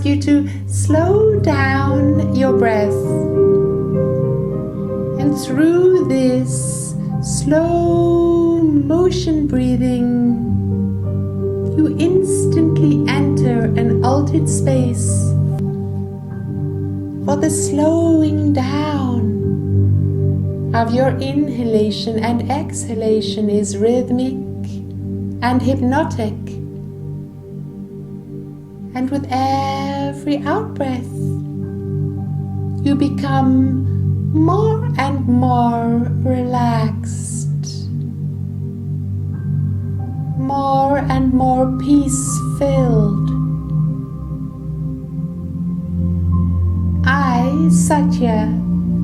ask you to slow down your breath. And through this slow motion breathing, you instantly enter an altered space. For the slowing down of your inhalation and exhalation is rhythmic and hypnotic. And with every out-breath, you become more and more relaxed, more and more peace-filled. I, Satya,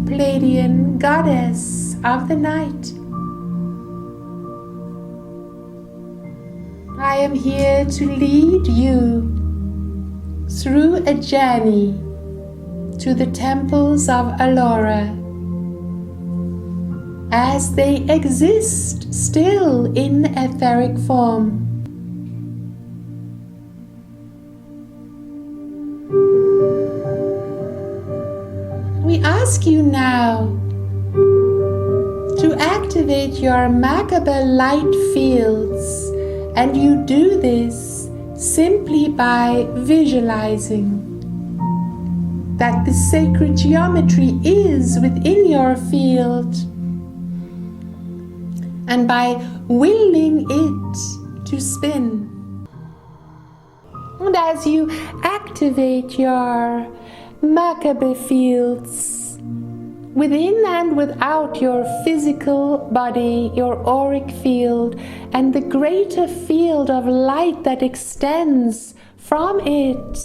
Pleiadian Goddess of the night, I am here to lead you through a journey to the Temples of Alorah, as they exist still in etheric form. We ask you now to activate your macabre light fields, and you do this simply by visualizing that the sacred geometry is within your field, and by willing it to spin. And as you activate your macabre fields within and without your physical body, your auric field, and the greater field of light that extends from it,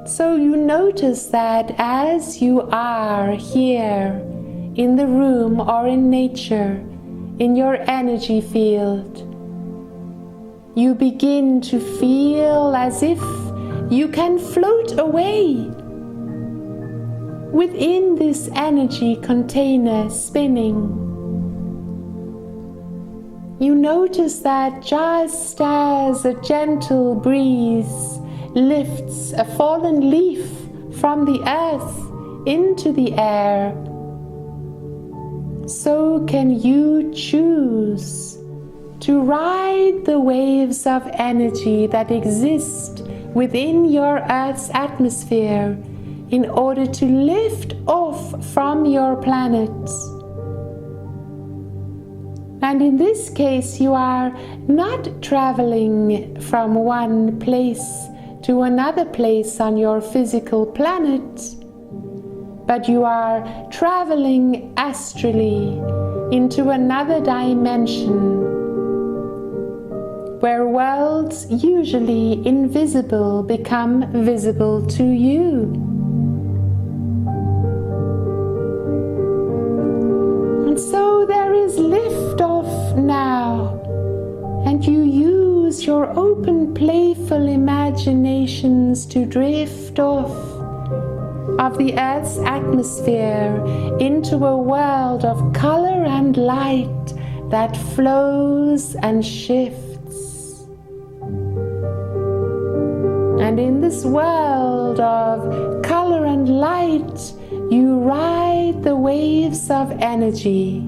so you notice that as you are here in the room or in nature, in your energy field, you begin to feel as if you can float away within this energy container spinning. You notice that just as a gentle breeze lifts a fallen leaf from the earth into the air, so can you choose to ride the waves of energy that exist within your Earth's atmosphere in order to lift off from your planet. And in this case, you are not traveling from one place to another place on your physical planet, but you are traveling astrally into another dimension where worlds usually invisible become visible to you. And so there is liftoff now, and you use your open, playful imaginations to drift off of the Earth's atmosphere into a world of color and light that flows and shifts. And in this world of color and light, you ride the waves of energy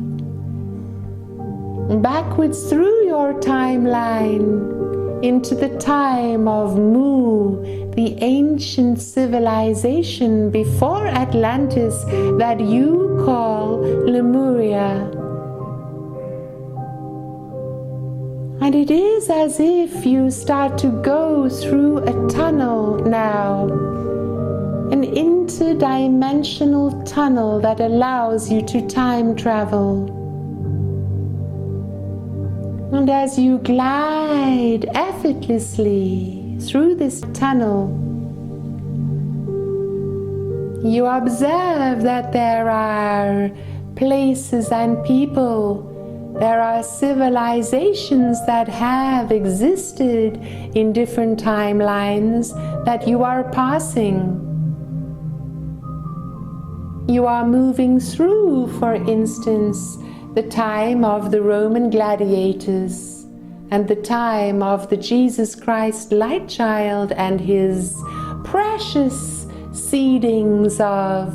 backwards through your timeline into the time of Mu, the ancient civilization before Atlantis that you call Lemuria. And it is as if you start to go through a tunnel now, an interdimensional tunnel that allows you to time travel. And as you glide effortlessly through this tunnel, you observe that there are places and people, there are civilizations that have existed in different timelines that you are passing. You are moving through, for instance, the time of the Roman gladiators, and the time of the Jesus Christ light child and his precious seedings of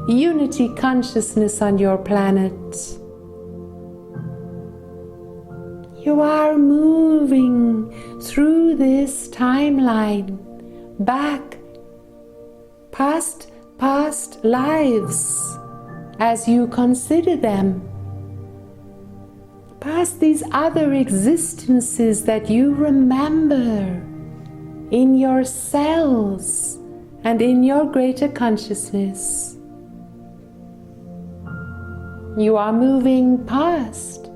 unity consciousness on your planet. You are moving through this timeline back past lives as you consider them, past these other existences that you remember in your cells and in your greater consciousness. You are moving past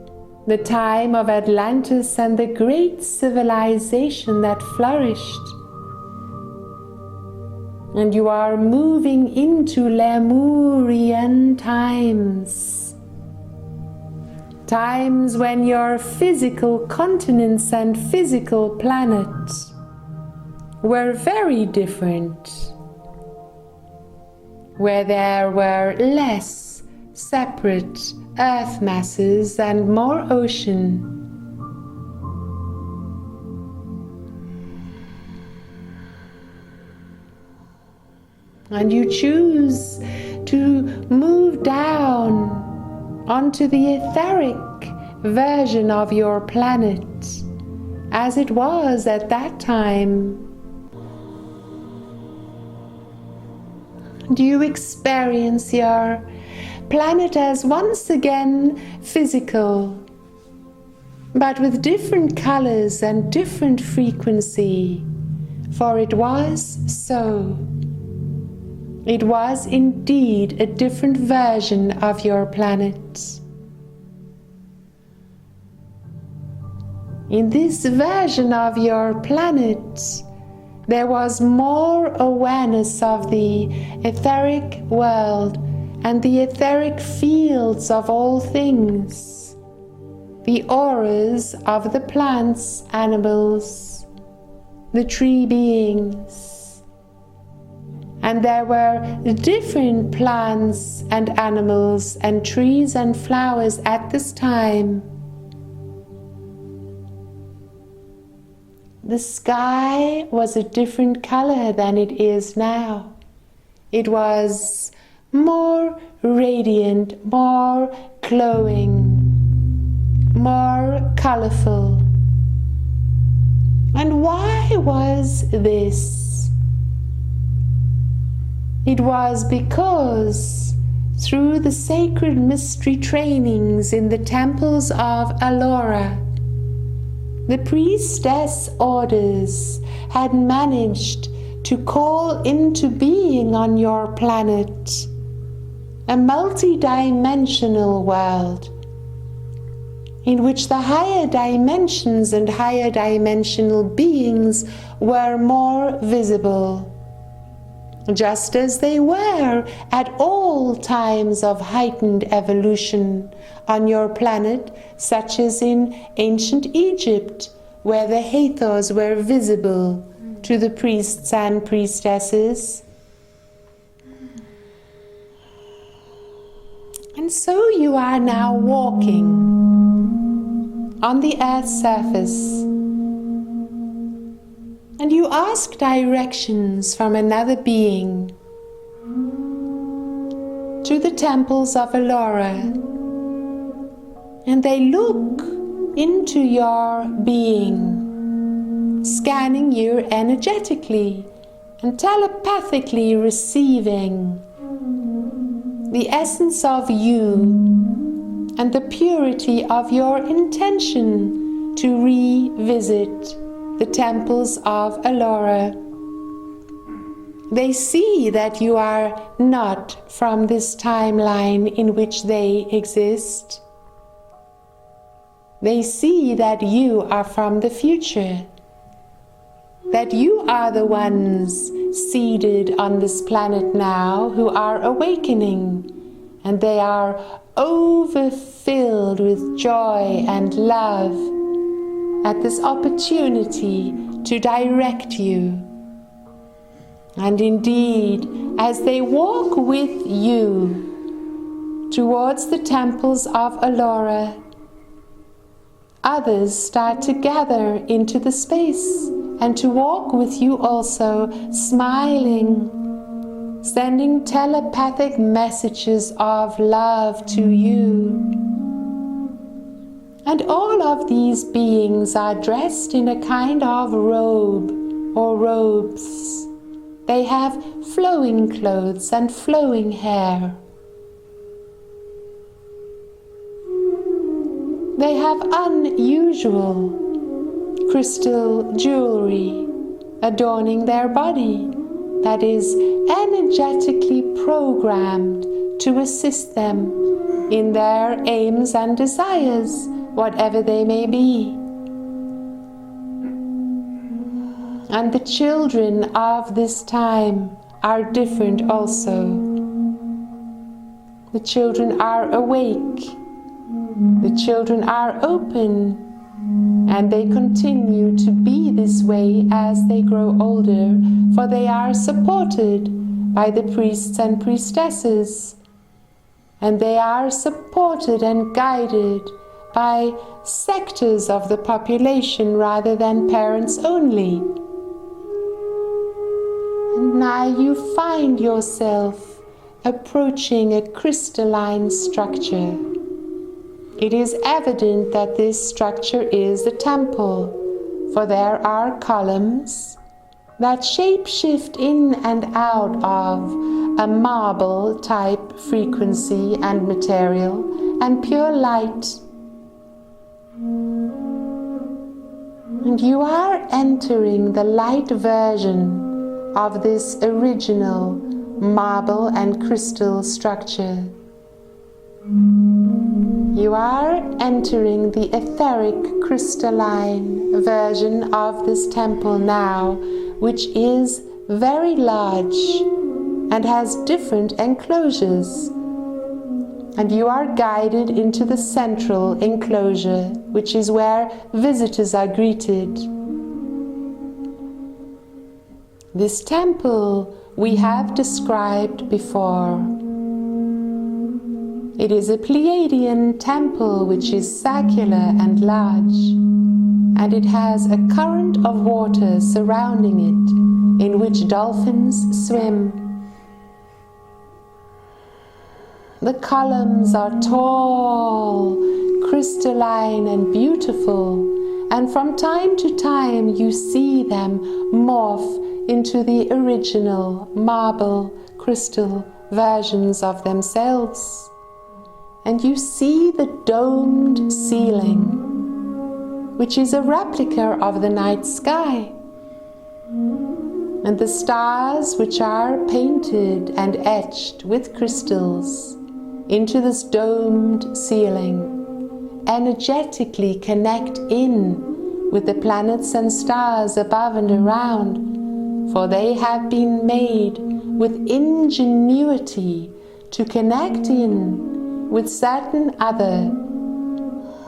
the time of Atlantis and the great civilization that flourished. And you are moving into Lemurian times. Times when your physical continents and physical planet were very different. Where there were less separate earth masses and more ocean. And you choose to move down onto the etheric version of your planet as it was at that time. Do you experience your planet as once again physical, but with different colors and different frequency? For it was so. It was indeed a different version of your planet. In this version of your planet, there was more awareness of the etheric world and the etheric fields of all things, the auras of the plants, animals, the tree beings. And there were different plants and animals and trees and flowers at this time. The sky was a different color than it is now. It was more radiant, more glowing, more colorful. And why was this? It was because through the sacred mystery trainings in the Temples of Alorah, the priestess orders had managed to call into being on your planet a multi-dimensional world in which the higher dimensions and higher dimensional beings were more visible, just as they were at all times of heightened evolution on your planet, such as in ancient Egypt, where the Hathors were visible to the priests and priestesses. And so you are now walking on the earth's surface, and you ask directions from another being to the Temples of Alorah, and they look into your being, scanning you energetically and telepathically receiving the essence of you and the purity of your intention to revisit the Temples of Alorah. They see that you are not from this timeline in which they exist. They see that you are from the future, that you are the ones seated on this planet now who are awakening, and they are overfilled with joy and love at this opportunity to direct you. And indeed, as they walk with you towards the Temples of Alorah, others start to gather into the space and to walk with you also, smiling, sending telepathic messages of love to you. And all of these beings are dressed in a kind of robe or robes. They have flowing clothes and flowing hair. They have unusual crystal jewelry adorning their body that is energetically programmed to assist them in their aims and desires, whatever they may be. And the children of this time are different also. The children are awake. The children are open, and they continue to be this way as they grow older, for they are supported by the priests and priestesses, and they are supported and guided by sectors of the population rather than parents only. And now you find yourself approaching a crystalline structure. It is evident that this structure is a temple, for there are columns that shape-shift in and out of a marble type frequency and material and pure light. And you are entering the light version of this original marble and crystal structure. You are entering the etheric crystalline version of this temple now, which is very large and has different enclosures. And you are guided into the central enclosure, which is where visitors are greeted. This temple we have described before. It is a Pleiadian temple which is circular and large, and it has a current of water surrounding it, in which dolphins swim. The columns are tall, crystalline and beautiful, and from time to time you see them morph into the original marble crystal versions of themselves. And you see the domed ceiling, which is a replica of the night sky, and the stars which are painted and etched with crystals into this domed ceiling energetically connect in with the planets and stars above and around, for they have been made with ingenuity to connect in with certain other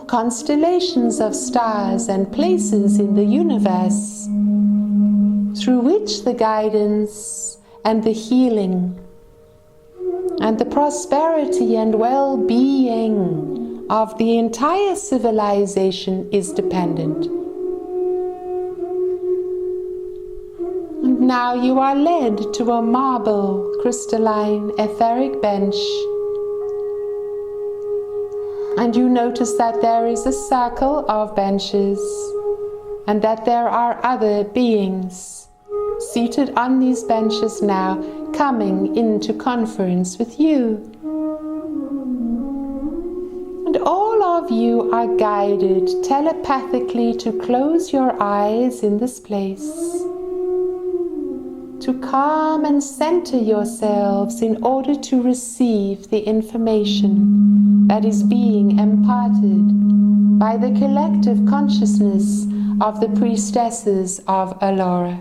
constellations of stars and places in the universe, through which the guidance and the healing and the prosperity and well-being of the entire civilization is dependent. And now you are led to a marble, crystalline, etheric bench. And you notice that there is a circle of benches and that there are other beings seated on these benches now, coming into conference with you. And all of you are guided telepathically to close your eyes in this place, to calm and center yourselves in order to receive the information that is being imparted by the collective consciousness of the priestesses of Alorah.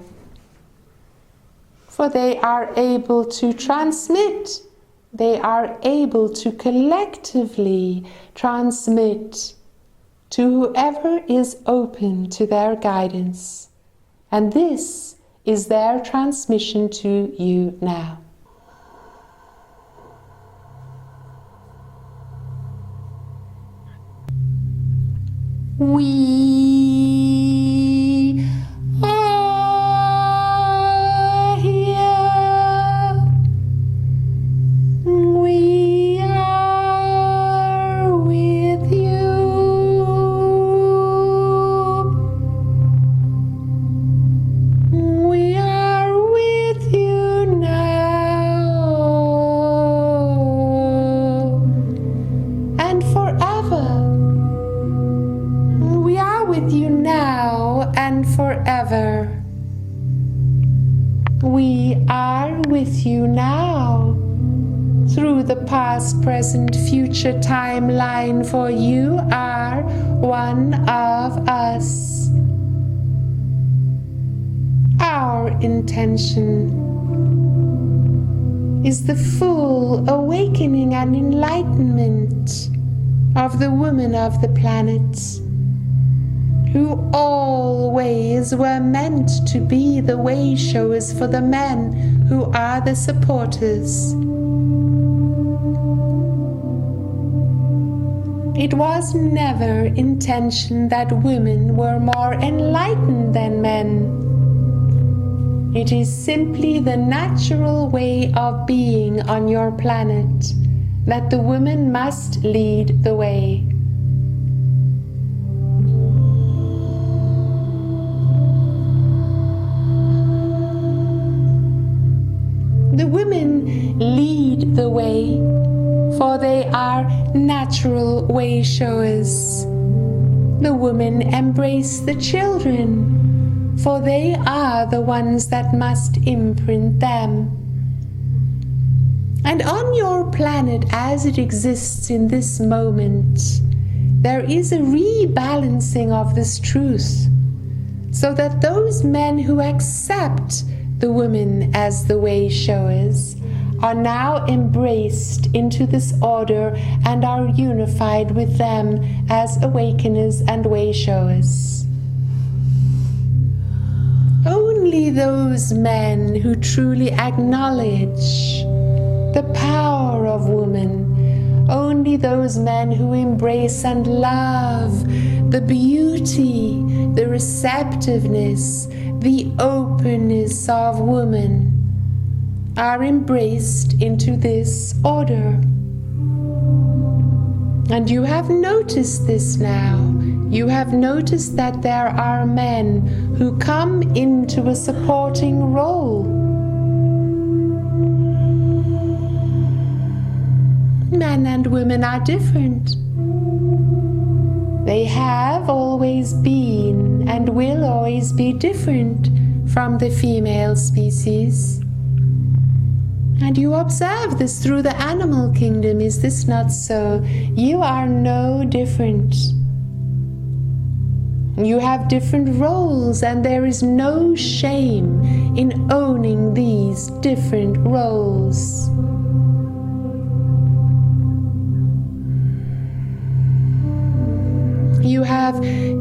For they are able to transmit, they are able to collectively transmit to whoever is open to their guidance. And this is their transmission to you now. We are here. We are with you. We are with you now and forever. We are with you now and forever. We are with you now through the past, present, future timeline, for you are one of us. Our intention is the full awakening and enlightenment of the women of the planet, who always were meant to be the way showers for the men who are the supporters. It was never intention that women were more enlightened than men. It is simply the natural way of being on your planet that the women must lead the way. The women lead the way, for they are natural way showers. The women embrace the children, for they are the ones that must imprint them. And on your planet as it exists in this moment, there is a rebalancing of this truth, so that those men who accept the women as the way showers are now embraced into this order and are unified with them as awakeners and way showers. Only those men who truly acknowledge the power of woman, only those men who embrace and love the beauty, the receptiveness, the openness of woman, are embraced into this order. And you have noticed this now. You have noticed that there are men who come into a supporting role. Men and women are different. They have always been and will always be different from the female species. And you observe this through the animal kingdom, is this not so? You are no different. You have different roles, and there is no shame in owning these different roles. You have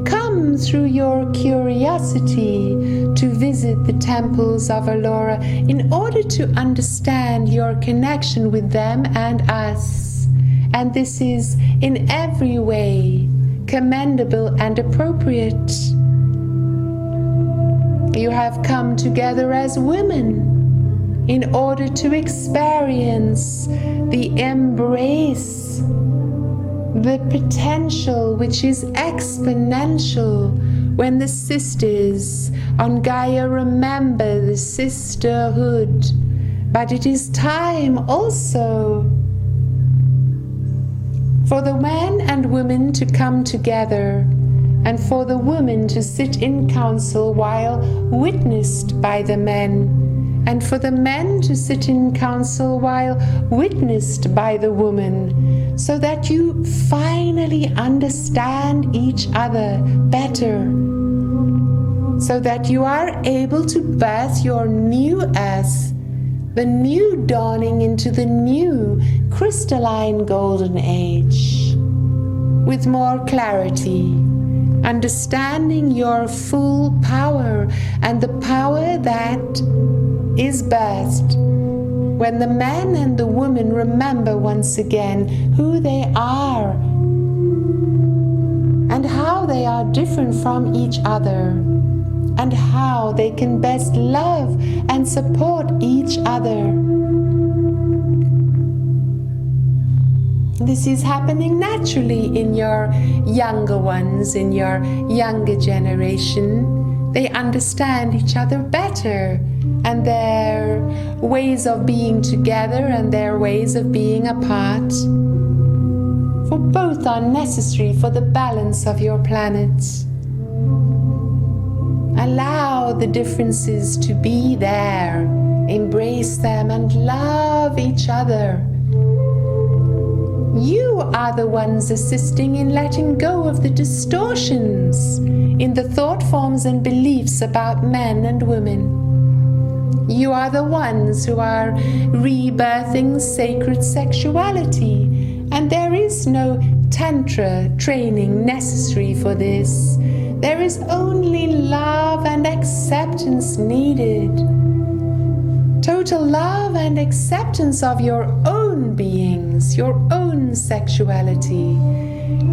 come through your curiosity to visit the Temples of Alorah in order to understand your connection with them and us. And this is in every way commendable and appropriate. You have come together as women in order to experience the embrace, the potential which is exponential when the sisters on Gaia remember the sisterhood. But it is time also for the men and women to come together, and for the women to sit in council while witnessed by the men, and for the men to sit in council while witnessed by the woman, so that you finally understand each other better, so that you are able to birth your new earth, the new dawning into the new crystalline golden age, with more clarity, understanding your full power and the power that is birthed when the man and the woman remember once again who they are and how they different from each other, and how they can best love and support each other. This is happening naturally in your younger ones, in your younger generation. They understand each other better, and their ways of being together and their ways of being apart. For both are necessary for the balance of your planet. Allow the differences to be there. Embrace them and love each other. You are the ones assisting in letting go of the distortions in the thought forms and beliefs about men and women. You are the ones who are rebirthing sacred sexuality, and there is no tantra training necessary for this. There is only love and acceptance needed. Total love and acceptance of your own beings, your own sexuality,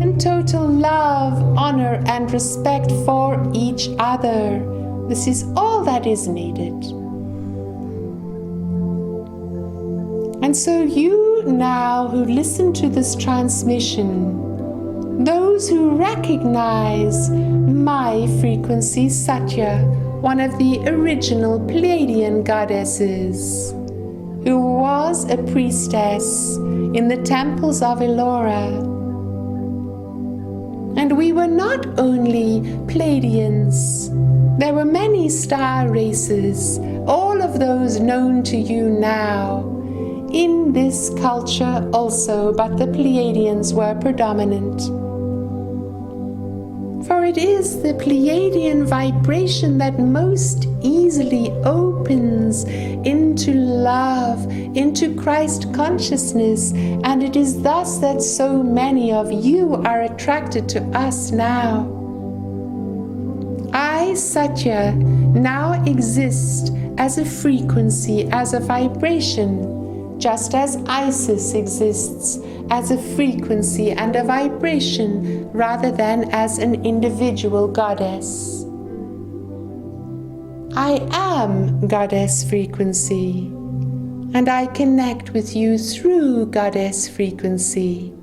and total love, honor, and respect for each other. This is all that is needed. And so you now who listen to this transmission, those who recognize my frequency, Satya, one of the original Pleiadian goddesses, who was a priestess in the Temples of Alorah. And we were not only Pleiadians, there were many star races, all of those known to you now, in this culture also, but the Pleiadians were predominant. For it is the Pleiadian vibration that most easily opens into love, into Christ consciousness, and it is thus that so many of you are attracted to us now. I, Satya, now exist as a frequency, as a vibration, just as Isis exists as a frequency and a vibration rather than as an individual goddess. I am goddess frequency, and I connect with you through goddess frequency,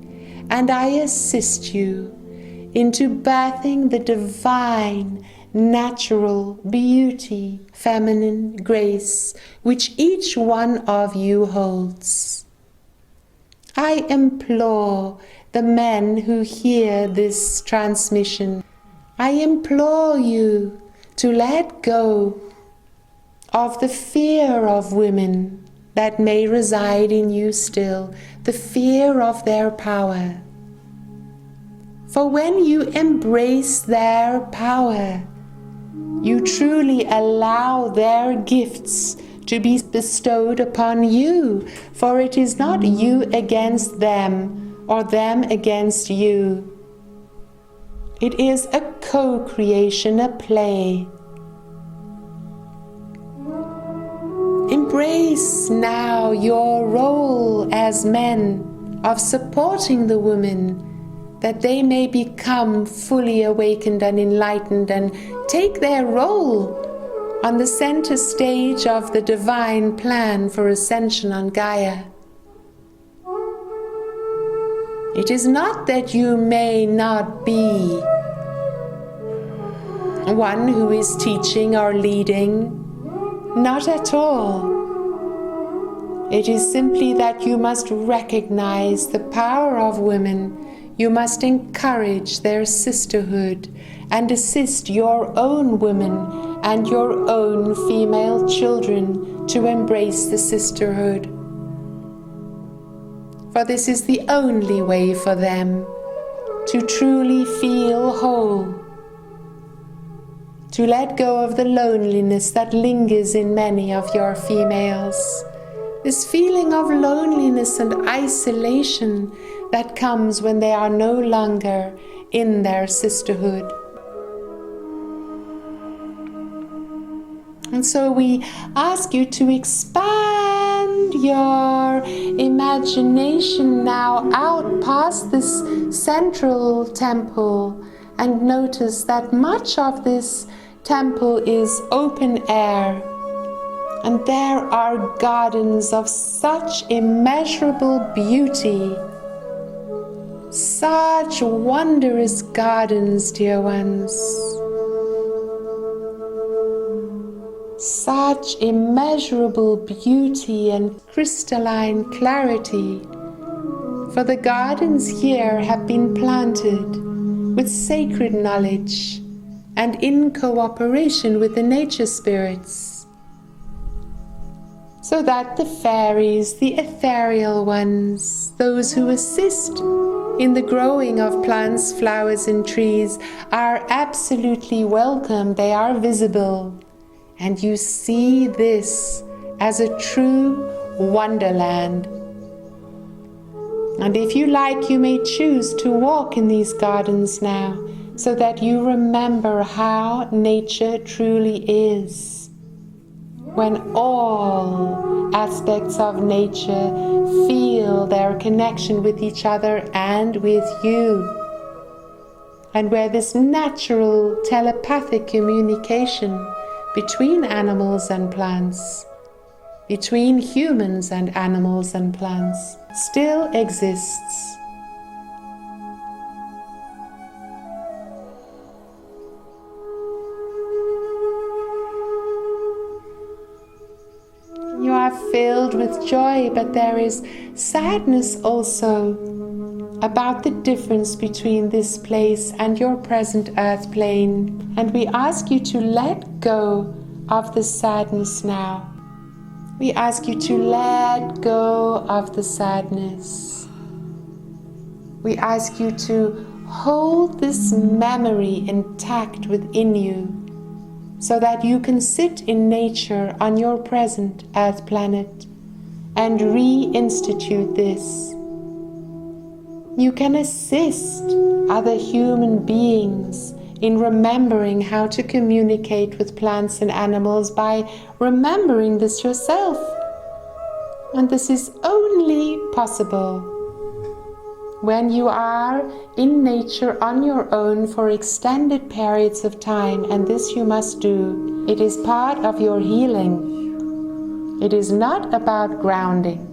and I assist you into birthing the divine, natural beauty, feminine grace which each one of you holds. I implore the men who hear this transmission, I implore you to let go of the fear of women that may reside in you still, the fear of their power. For when you embrace their power, you truly allow their gifts to be bestowed upon you, for it is not you against them or them against you. It is a co-creation, a play. Embrace now your role as men of supporting the women, that they may become fully awakened and enlightened and take their role on the center stage of the divine plan for ascension on Gaia. It is not that you may not be one who is teaching or leading, not at all. It is simply that you must recognize the power of women. You must encourage their sisterhood and assist your own women and your own female children to embrace the sisterhood. For this is the only way for them to truly feel whole, to let go of the loneliness that lingers in many of your females, this feeling of loneliness and isolation that comes when they are no longer in their sisterhood. And so we ask you to expand your imagination now out past this central temple and notice that much of this temple is open air, and there are gardens of such immeasurable beauty, such wondrous gardens, dear ones, such immeasurable beauty and crystalline clarity. For the gardens here have been planted with sacred knowledge and in cooperation with the nature spirits, so that the fairies, the ethereal ones, those who assist in the growing of plants, flowers and trees are absolutely welcome. They are visible, and you see this as a true wonderland. And if you like, you may choose to walk in these gardens now, so that you remember how nature truly is, when all aspects of nature feel their connection with each other and with you, and where this natural telepathic communication between animals and plants, between humans and animals and plants, still exists. You are filled with joy, but there is sadness also about the difference between this place and your present earth plane. And we ask you to let go of the sadness now. We ask you to let go of the sadness. We ask you to hold this memory intact within you, so that you can sit in nature on your present earth planet and reinstitute this. You can assist other human beings in remembering how to communicate with plants and animals by remembering this yourself. And this is only possible when you are in nature on your own for extended periods of time, and this you must do. It is part of your healing. It is not about grounding.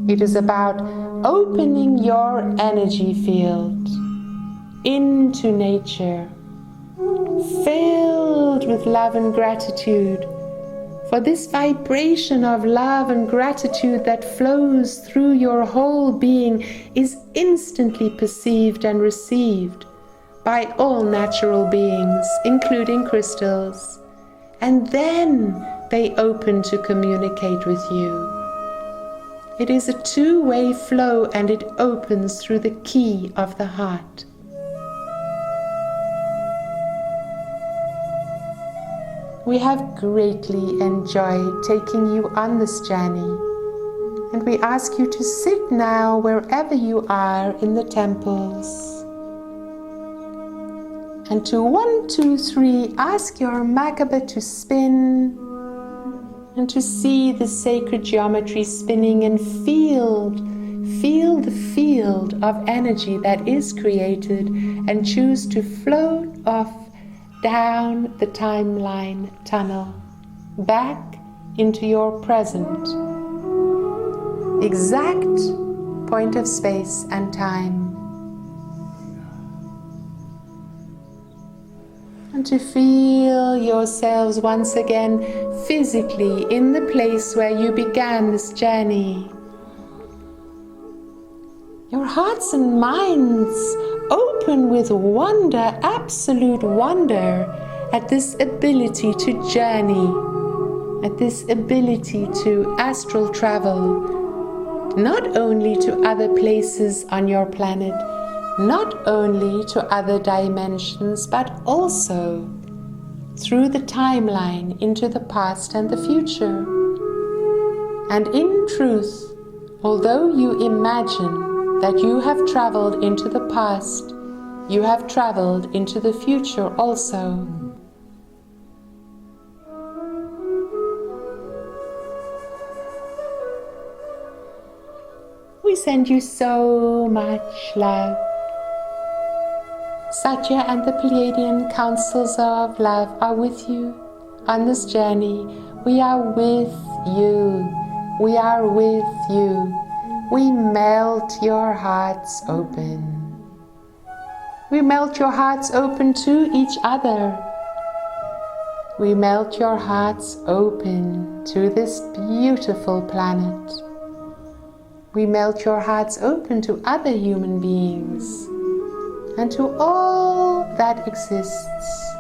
It is about opening your energy field into nature, filled with love and gratitude. For this vibration of love and gratitude that flows through your whole being is instantly perceived and received by all natural beings, including crystals, and then they open to communicate with you. It is a two-way flow, and it opens through the key of the heart. We have greatly enjoyed taking you on this journey, and we ask you to sit now wherever you are in the temples, and to 1, 2, 3 ask your Merkaba to spin, and to see the sacred geometry spinning, and feel the field of energy that is created, and choose to float off down the timeline tunnel, back into your present, exact point of space and time. And to feel yourselves once again physically in the place where you began this journey. Your hearts and minds open with wonder, absolute wonder, at this ability to journey, at this ability to astral travel, not only to other places on your planet, not only to other dimensions, but also through the timeline into the past and the future. And in truth, although you imagine that you have traveled into the past, you have traveled into the future also. We send you so much love. Satya and the Pleiadian Councils of Love are with you on this journey. We are with you. We are with you. We melt your hearts open. We melt your hearts open to each other. We melt your hearts open to this beautiful planet. We melt your hearts open to other human beings and to all that exists.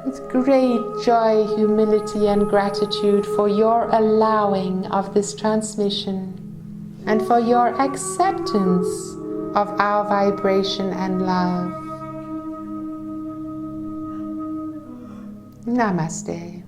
With great joy, humility, and gratitude for your allowing of this transmission and for your acceptance of our vibration and love. Namaste.